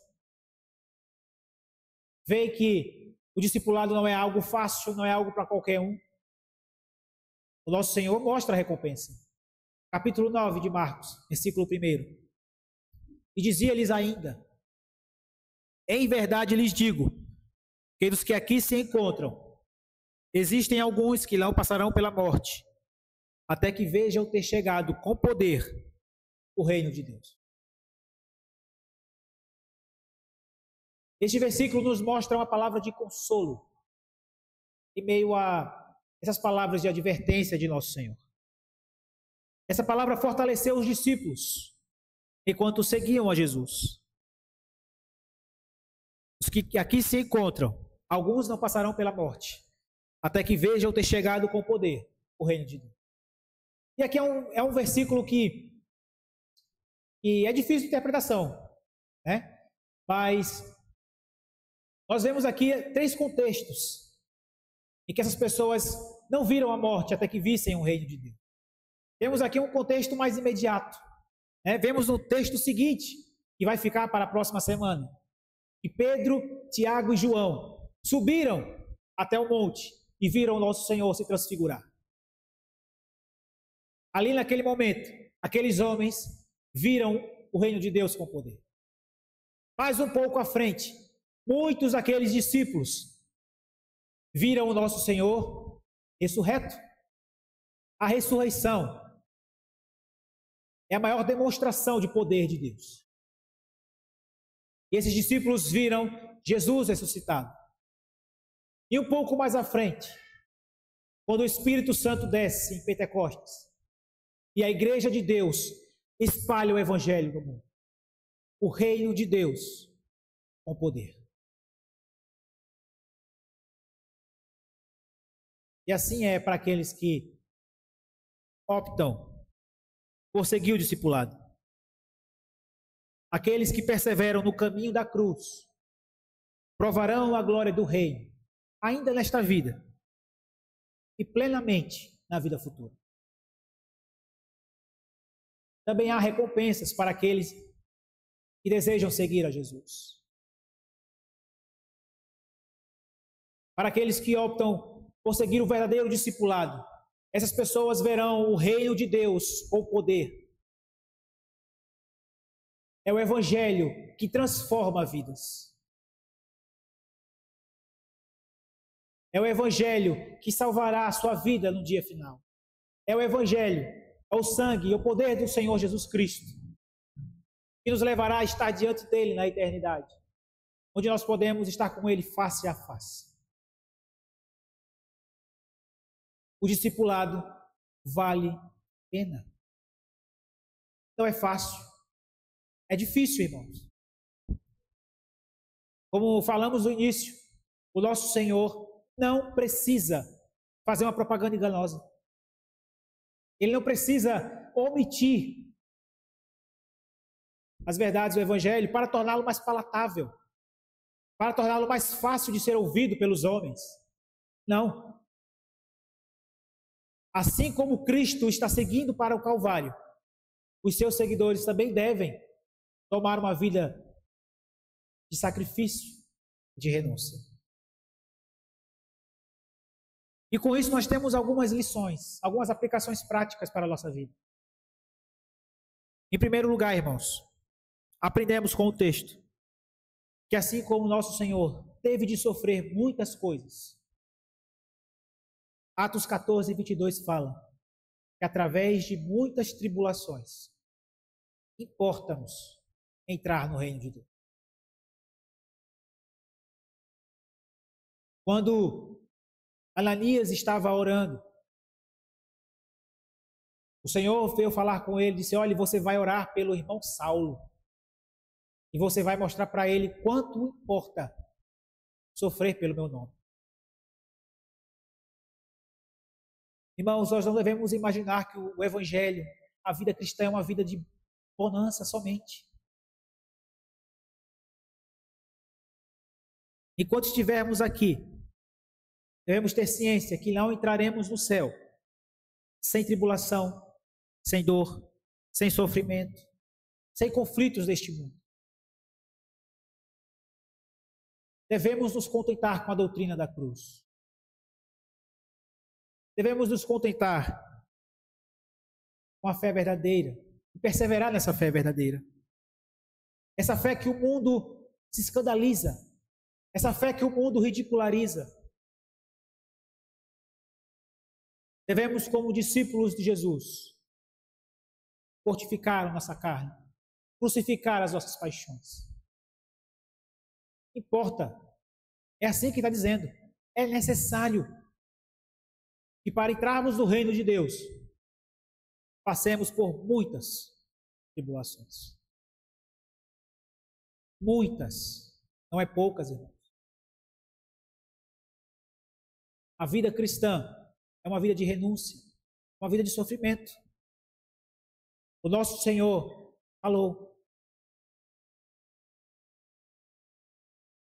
A: veem que o discipulado não é algo fácil, não é algo para qualquer um. O nosso Senhor mostra a recompensa. Capítulo 9 de Marcos, versículo 1. E dizia-lhes ainda: em verdade lhes digo, que dos que aqui se encontram, existem alguns que não passarão pela morte, até que vejam ter chegado com poder o reino de Deus. Este versículo nos mostra uma palavra de consolo, em meio a essas palavras de advertência de nosso Senhor. Essa palavra fortaleceu os discípulos, enquanto seguiam a Jesus. Os que aqui se encontram, alguns não passarão pela morte, até que vejam ter chegado com poder o reino de Deus. E aqui é um versículo que é difícil de interpretação, né? Mas nós vemos aqui 3 contextos em que essas pessoas não viram a morte até que vissem o reino de Deus. Temos aqui um contexto mais imediato, né? Vemos no texto seguinte, que vai ficar para a próxima semana, que Pedro, Tiago e João subiram até o monte e viram o nosso Senhor se transfigurar. Ali naquele momento, aqueles homens viram o reino de Deus com poder. Mais um pouco à frente, muitos daqueles discípulos viram o nosso Senhor ressurreto. A ressurreição é a maior demonstração de poder de Deus. E esses discípulos viram Jesus ressuscitado. E um pouco mais à frente, quando o Espírito Santo desce em Pentecostes, e a igreja de Deus espalha o evangelho no mundo, o reino de Deus com poder. E assim é para aqueles que optam por seguir o discipulado. Aqueles que perseveram no caminho da cruz provarão a glória do reino, ainda nesta vida e plenamente na vida futura. Também há recompensas para aqueles que desejam seguir a Jesus. Para aqueles que optam por seguir o verdadeiro discipulado, essas pessoas verão o reino de Deus com poder. É o evangelho que transforma vidas. É o evangelho que salvará a sua vida no dia final. É o evangelho, é o sangue e o poder do Senhor Jesus Cristo, que nos levará a estar diante dele na eternidade, onde nós podemos estar com ele face a face. O discipulado vale a pena. Não é fácil. É difícil, irmãos. Como falamos no início, o nosso Senhor não precisa fazer uma propaganda enganosa. Ele não precisa omitir as verdades do Evangelho para torná-lo mais palatável, para torná-lo mais fácil de ser ouvido pelos homens. Não. Assim como Cristo está seguindo para o Calvário, os seus seguidores também devem tomar uma vida de sacrifício, de renúncia. E com isso nós temos algumas lições, algumas aplicações práticas para a nossa vida. Em primeiro lugar, irmãos, aprendemos com o texto que assim como nosso Senhor teve de sofrer muitas coisas, Atos 14, 22 fala que através de muitas tribulações importa-nos entrar no reino de Deus. Quando Ananias estava orando, o Senhor veio falar com ele e disse: olha, você vai orar pelo irmão Saulo e você vai mostrar para ele quanto importa sofrer pelo meu nome. Irmãos, nós não devemos imaginar que o Evangelho, a vida cristã é uma vida de bonança somente. Enquanto estivermos aqui, devemos ter ciência que não entraremos no céu sem tribulação, sem dor, sem sofrimento, sem conflitos deste mundo. Devemos nos contentar com a doutrina da cruz. Devemos nos contentar com a fé verdadeira e perseverar nessa fé verdadeira. Essa fé que o mundo se escandaliza, essa fé que o mundo ridiculariza. Devemos, como discípulos de Jesus, fortificar a nossa carne, crucificar as nossas paixões. Importa, é assim que está dizendo, é necessário que para entrarmos no reino de Deus, passemos por muitas tribulações. Muitas, não é poucas, irmãos. A vida cristã é uma vida de renúncia, uma vida de sofrimento. O nosso Senhor falou: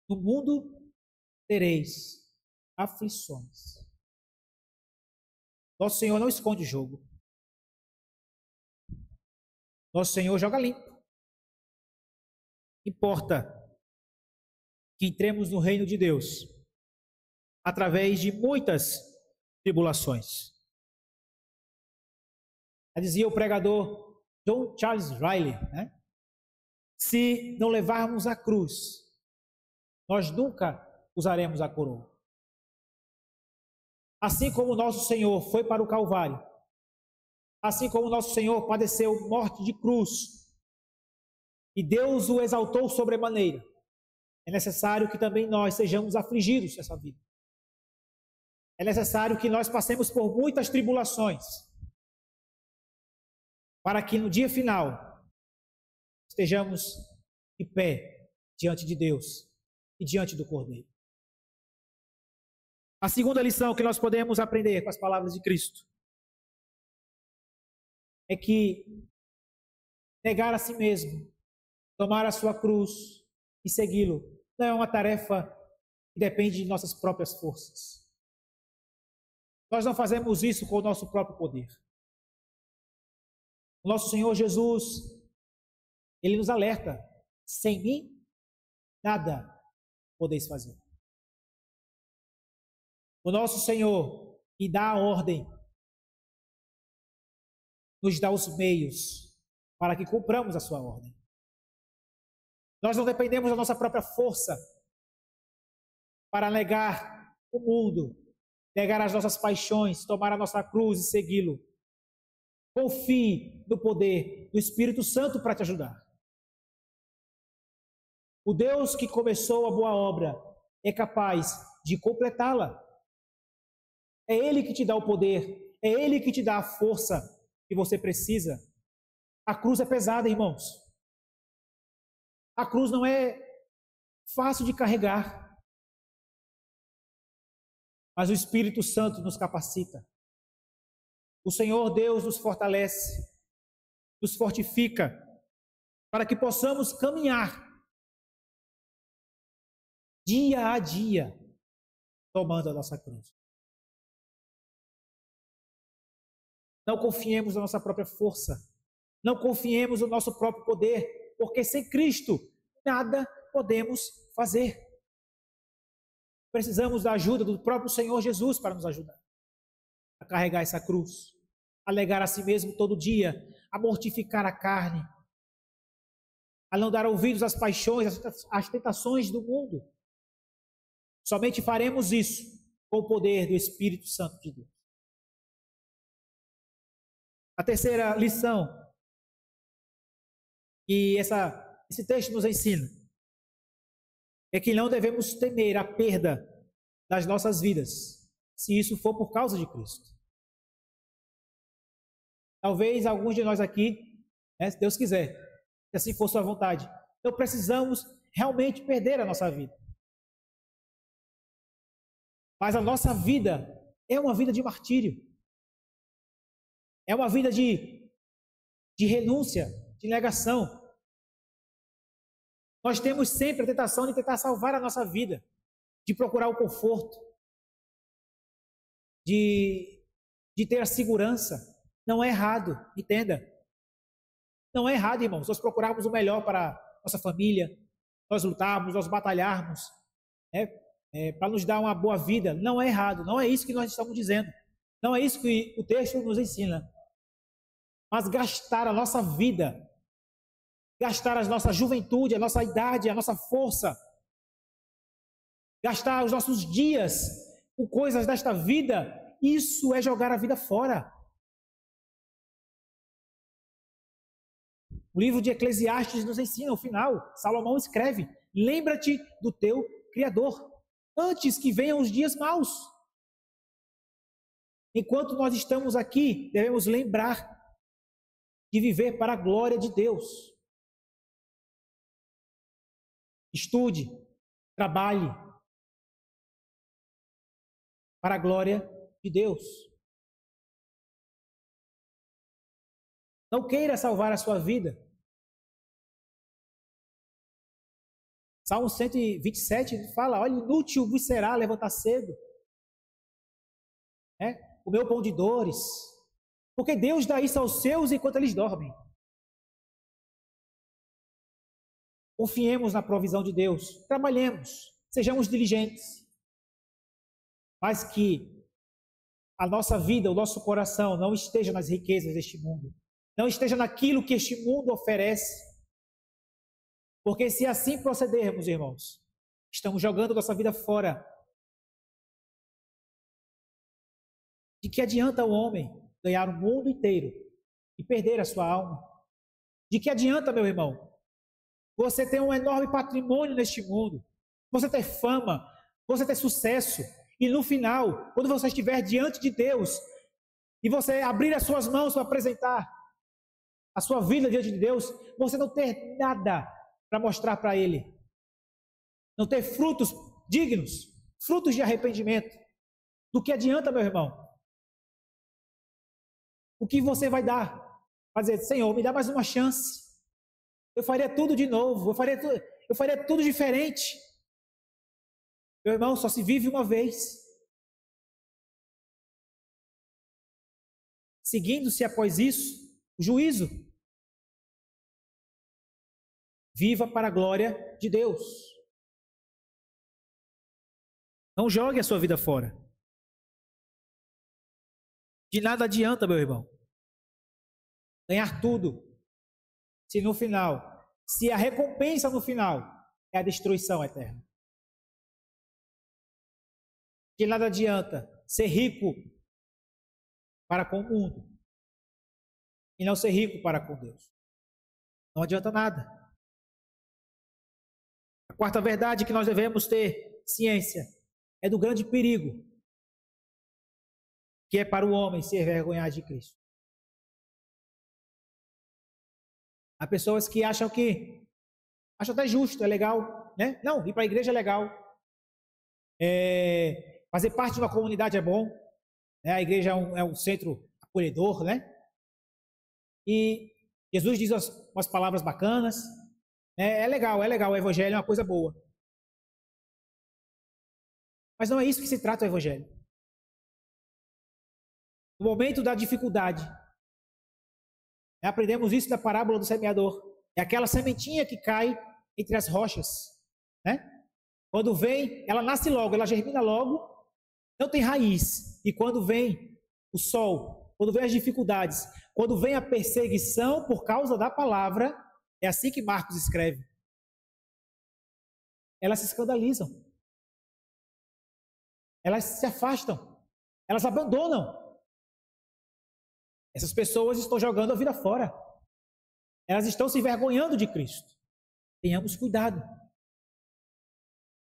A: no mundo tereis aflições. Nosso Senhor não esconde o jogo. Nosso Senhor joga limpo. Importa que entremos no reino de Deus através de muitas tribulações. Já dizia o pregador John Charles Riley, né? Se não levarmos a cruz, nós nunca usaremos a coroa. Assim como o nosso Senhor foi para o Calvário, assim como o nosso Senhor padeceu morte de cruz, e Deus o exaltou sobremaneira, é necessário que também nós sejamos afligidos nessa vida. É necessário que nós passemos por muitas tribulações, para que no dia final estejamos de pé diante de Deus e diante do Cordeiro. A segunda lição que nós podemos aprender com as palavras de Cristo é que negar a si mesmo, tomar a sua cruz e segui-lo não é uma tarefa que depende de nossas próprias forças. Nós não fazemos isso com o nosso próprio poder. O nosso Senhor Jesus, Ele nos alerta: sem mim, nada podeis fazer. O nosso Senhor, que dá a ordem, nos dá os meios para que cumpramos a sua ordem. Nós não dependemos da nossa própria força para negar o mundo, negar as nossas paixões, tomar a nossa cruz e segui-lo. Confie no poder do Espírito Santo para te ajudar. O Deus que começou a boa obra é capaz de completá-la. É Ele que te dá o poder, é Ele que te dá a força que você precisa. A cruz é pesada, irmãos. A cruz não é fácil de carregar, mas o Espírito Santo nos capacita. O Senhor Deus nos fortalece, nos fortifica, para que possamos caminhar dia a dia, tomando a nossa cruz. Não confiemos na nossa própria força. Não confiemos no nosso próprio poder, porque sem Cristo nada podemos fazer. Precisamos da ajuda do próprio Senhor Jesus para nos ajudar a carregar essa cruz, a negar a si mesmo todo dia, a mortificar a carne, a não dar ouvidos às paixões, às tentações do mundo. Somente faremos isso com o poder do Espírito Santo de Deus. A terceira lição que esse texto nos ensina é que não devemos temer a perda das nossas vidas, se isso for por causa de Cristo. Talvez alguns de nós aqui, se Deus quiser, se assim for sua vontade, não precisamos realmente perder a nossa vida. Mas a nossa vida é uma vida de martírio. É uma vida de renúncia, de negação. Nós temos sempre a tentação de tentar salvar a nossa vida, de procurar o conforto, de ter a segurança. Não é errado, entenda. Não é errado, irmãos, nós procurarmos o melhor para a nossa família, nós lutarmos, nós batalharmos, para nos dar uma boa vida. Não é errado, não é isso que nós estamos dizendo. Não é isso que o texto nos ensina. Mas gastar a nossa vida, gastar a nossa juventude, a nossa idade, a nossa força, gastar os nossos dias com coisas desta vida, isso é jogar a vida fora. O livro de Eclesiastes nos ensina, no final, Salomão escreve: lembra-te do teu Criador, antes que venham os dias maus. Enquanto nós estamos aqui, devemos lembrar de viver para a glória de Deus. Estude, trabalhe para a glória de Deus. Não queira salvar a sua vida. Salmo 127 fala: olha, inútil vos será levantar cedo, comer o pão de dores, porque Deus dá isso aos seus enquanto eles dormem. Confiemos na provisão de Deus, trabalhemos, sejamos diligentes, mas que a nossa vida, o nosso coração não esteja nas riquezas deste mundo, não esteja naquilo que este mundo oferece, porque se assim procedermos, irmãos, estamos jogando nossa vida fora. De que adianta o homem ganhar o mundo inteiro e perder a sua alma? De que adianta, meu irmão, você ter um enorme patrimônio neste mundo, você ter fama, você ter sucesso, e no final, quando você estiver diante de Deus, e você abrir as suas mãos para apresentar a sua vida diante de Deus, você não ter nada para mostrar para Ele, não ter frutos dignos, frutos de arrependimento. Do que adianta, meu irmão? O que você vai dar? Vai dizer: Senhor, me dá mais uma chance, eu faria tudo de novo, eu faria tudo diferente. Meu irmão, só se vive uma vez. Seguindo-se após isso o juízo. Viva para a glória de Deus. Não jogue a sua vida fora. De nada adianta, meu irmão, ganhar tudo, se no final, se a recompensa no final é a destruição eterna. De nada adianta ser rico para com o mundo e não ser rico para com Deus. Não adianta nada. A quarta verdade que nós devemos ter ciência é do grande perigo que é para o homem se envergonhar de Cristo. Há pessoas que acham até justo, é legal, né? Não, ir para a igreja é legal. Fazer parte de uma comunidade é bom, né? A igreja é um centro acolhedor, né? E Jesus diz umas palavras bacanas, é legal, o evangelho é uma coisa boa. Mas não é isso que se trata o evangelho. no momento da dificuldade. Aprendemos isso da parábola do semeador. É aquela sementinha que cai entre as rochas, né? Quando vem, ela nasce logo, ela germina logo, não tem raiz. E quando vem o sol, quando vem as dificuldades, quando vem a perseguição por causa da palavra, é assim que Marcos escreve. Elas se escandalizam. Elas se afastam. Elas abandonam. Essas pessoas estão jogando a vida fora. Elas estão se envergonhando de Cristo. Tenhamos cuidado.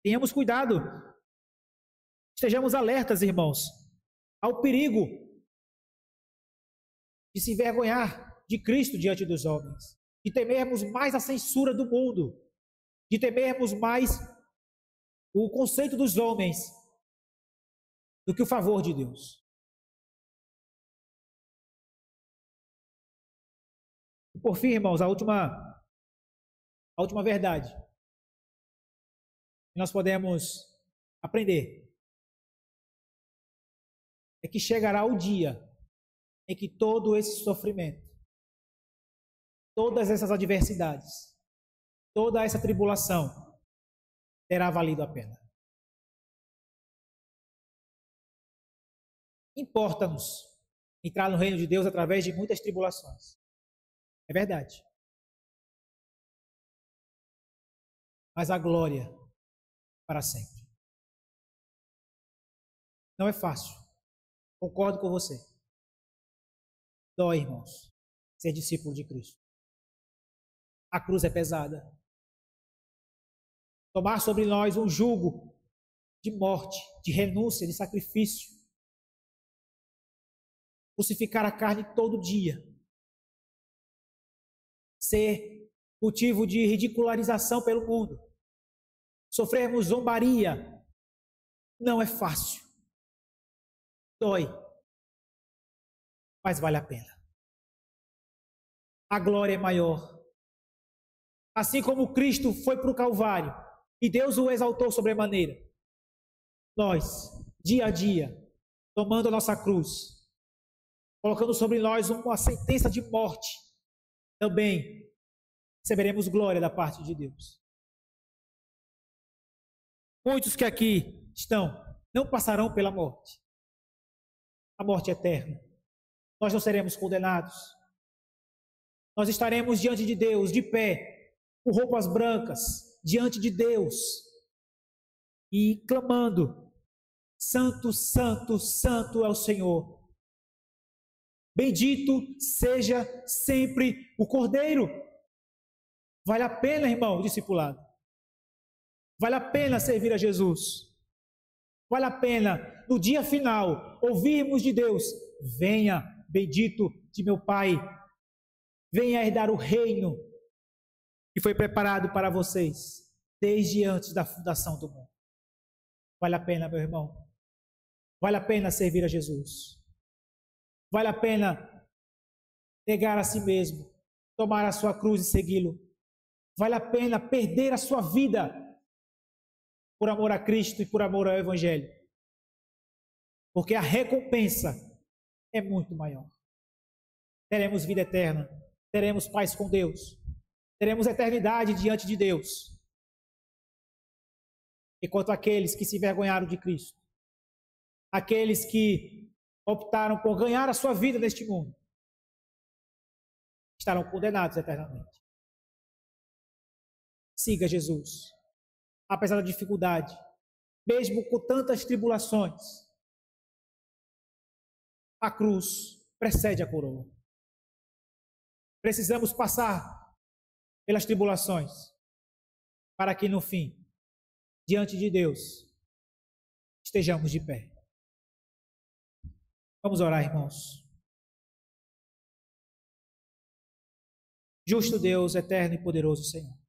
A: Tenhamos cuidado. Estejamos alertas, irmãos, ao perigo de se envergonhar de Cristo diante dos homens, de temermos mais a censura do mundo, de temermos mais o conceito dos homens do que o favor de Deus. E por fim, irmãos, a última verdade que nós podemos aprender é que chegará o dia em que todo esse sofrimento, todas essas adversidades, toda essa tribulação terá valido a pena. Importa-nos entrar no reino de Deus através de muitas tribulações. É verdade. Mas a glória para sempre. Não é fácil. Concordo com você. Dói, irmãos, ser discípulo de Cristo. A cruz é pesada. Tomar sobre nós um jugo de morte, de renúncia, de sacrifício. Crucificar a carne todo dia. Ser motivo de ridicularização pelo mundo. Sofrermos zombaria. Não é fácil. Dói. Mas vale a pena. A glória é maior. Assim como Cristo foi para o Calvário e Deus o exaltou sobremaneira, nós, dia a dia, tomando a nossa cruz, colocando sobre nós uma sentença de morte, também receberemos glória da parte de Deus. Muitos que aqui estão não passarão pela morte. A morte eterna. Nós não seremos condenados. Nós estaremos diante de Deus, de pé, com roupas brancas, diante de Deus, e clamando: Santo, Santo, Santo é o Senhor. Bendito seja sempre o Cordeiro. Vale a pena, irmão, o discipulado. Vale a pena servir a Jesus. Vale a pena, no dia final, ouvirmos de Deus: venha, bendito de meu Pai, venha herdar o reino que foi preparado para vocês desde antes da fundação do mundo. Vale a pena, meu irmão. Vale a pena servir a Jesus. Vale a pena negar a si mesmo, tomar a sua cruz e segui-lo. Vale a pena perder a sua vida por amor a Cristo e por amor ao Evangelho. Porque a recompensa é muito maior. Teremos vida eterna, teremos paz com Deus, teremos eternidade diante de Deus. Enquanto aqueles que se envergonharam de Cristo, aqueles que optaram por ganhar a sua vida neste mundo, estarão condenados eternamente. Siga Jesus. Apesar da dificuldade, mesmo com tantas tribulações, a cruz precede a coroa. Precisamos passar pelas tribulações para que no fim, diante de Deus, estejamos de pé. Vamos orar, irmãos. Justo Deus, eterno e poderoso Senhor.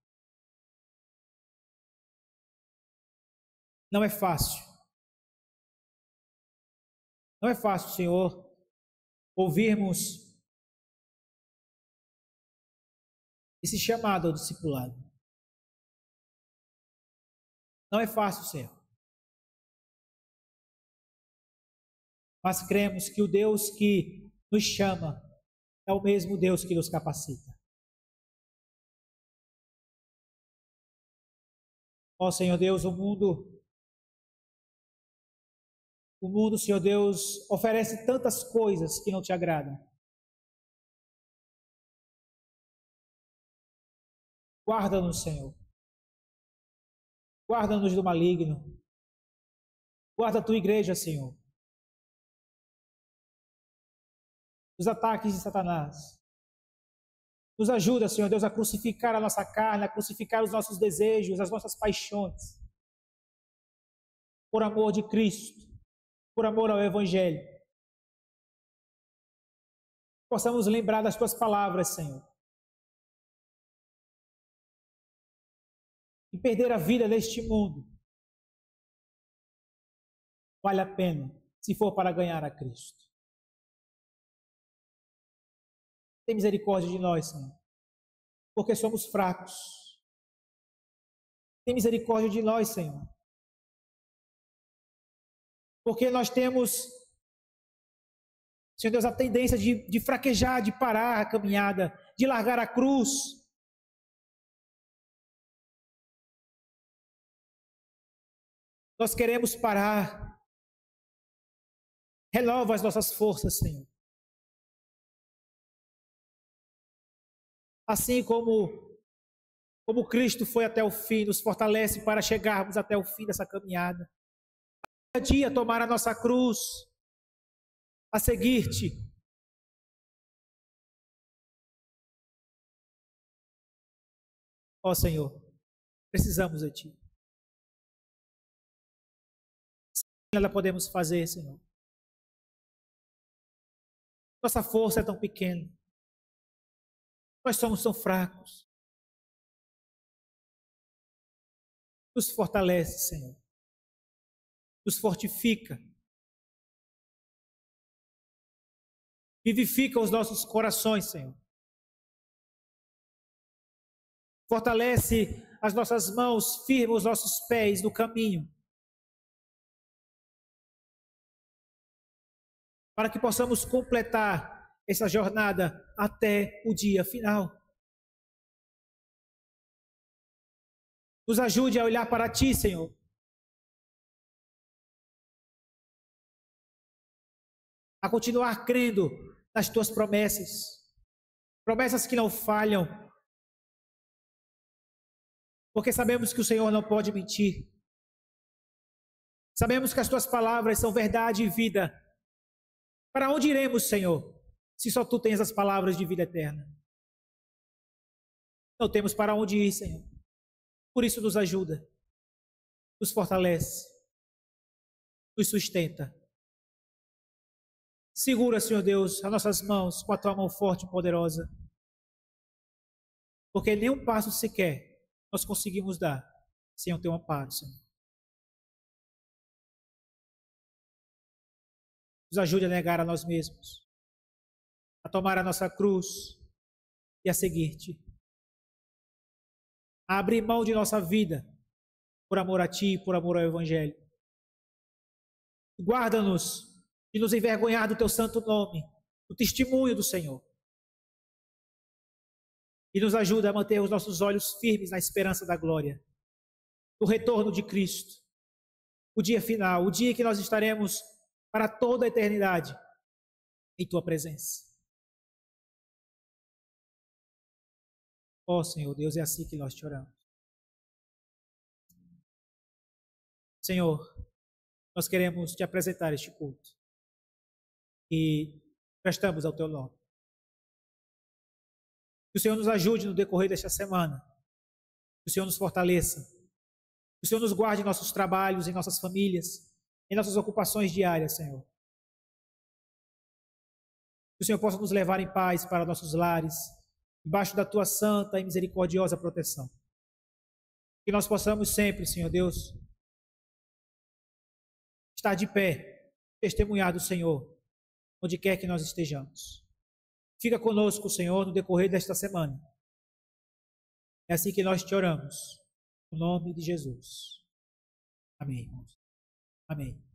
A: Não é fácil. Não é fácil, Senhor, ouvirmos esse chamado ao discipulado. Não é fácil, Senhor. mas cremos que o Deus que nos chama é o mesmo Deus que nos capacita. Ó Senhor Deus, o mundo, Senhor Deus, oferece tantas coisas que não te agradam. Guarda-nos, Senhor. Guarda-nos do maligno. Guarda a tua igreja, Senhor, dos ataques de Satanás. Nos ajuda, Senhor Deus, a crucificar a nossa carne, a crucificar os nossos desejos, as nossas paixões. Por amor de Cristo, por amor ao Evangelho. Possamos lembrar das tuas palavras, Senhor. E perder a vida neste mundo vale a pena, se for para ganhar a Cristo. Tem misericórdia de nós, Senhor, porque somos fracos. Tem misericórdia de nós, Senhor, porque nós temos, Senhor Deus, a tendência de fraquejar, de parar a caminhada, de largar a cruz. Nós queremos parar. Renova as nossas forças, Senhor. Assim como Cristo foi até o fim, nos fortalece para chegarmos até o fim dessa caminhada. Cada dia tomar a nossa cruz, a seguir-te. Ó Senhor, precisamos de ti. Nada podemos fazer, Senhor. Nossa força é tão pequena. Nós somos tão fracos. Nos fortalece, Senhor. Nos fortifica. Vivifica os nossos corações, Senhor. Fortalece as nossas mãos, firma os nossos pés no caminho. Para que possamos completar essa jornada até o dia final. Nos ajude a olhar para ti, Senhor. A continuar crendo nas tuas promessas. Promessas que não falham. Porque sabemos que o Senhor não pode mentir. Sabemos que as tuas palavras são verdade e vida. Para onde iremos, Senhor, se só tu tens as palavras de vida eterna? Não temos para onde ir, Senhor. Por isso nos ajuda, nos fortalece, nos sustenta. Segura, Senhor Deus, as nossas mãos com a tua mão forte e poderosa. Porque nem um passo sequer nós conseguimos dar sem o teu amparo, Senhor. Nos ajude a negar a nós mesmos, a tomar a nossa cruz e a seguir-te. A abrir mão de nossa vida por amor a ti e por amor ao Evangelho. Guarda-nos de nos envergonhar do teu santo nome, do testemunho do Senhor. E nos ajuda a manter os nossos olhos firmes na esperança da glória, do retorno de Cristo, o dia final, o dia que nós estaremos para toda a eternidade em tua presença. Ó Senhor Deus, é assim que nós te oramos. Senhor, nós queremos te apresentar este culto e prestamos ao teu nome. Que o Senhor nos ajude no decorrer desta semana. Que o Senhor nos fortaleça. Que o Senhor nos guarde em nossos trabalhos, em nossas famílias, em nossas ocupações diárias, Senhor. Que o Senhor possa nos levar em paz para nossos lares, debaixo da tua santa e misericordiosa proteção. Que nós possamos sempre, Senhor Deus, estar de pé, testemunhar do Senhor, onde quer que nós estejamos. Fica conosco, Senhor, no decorrer desta semana. É assim que nós te oramos, no nome de Jesus. Amém, irmãos. Amém.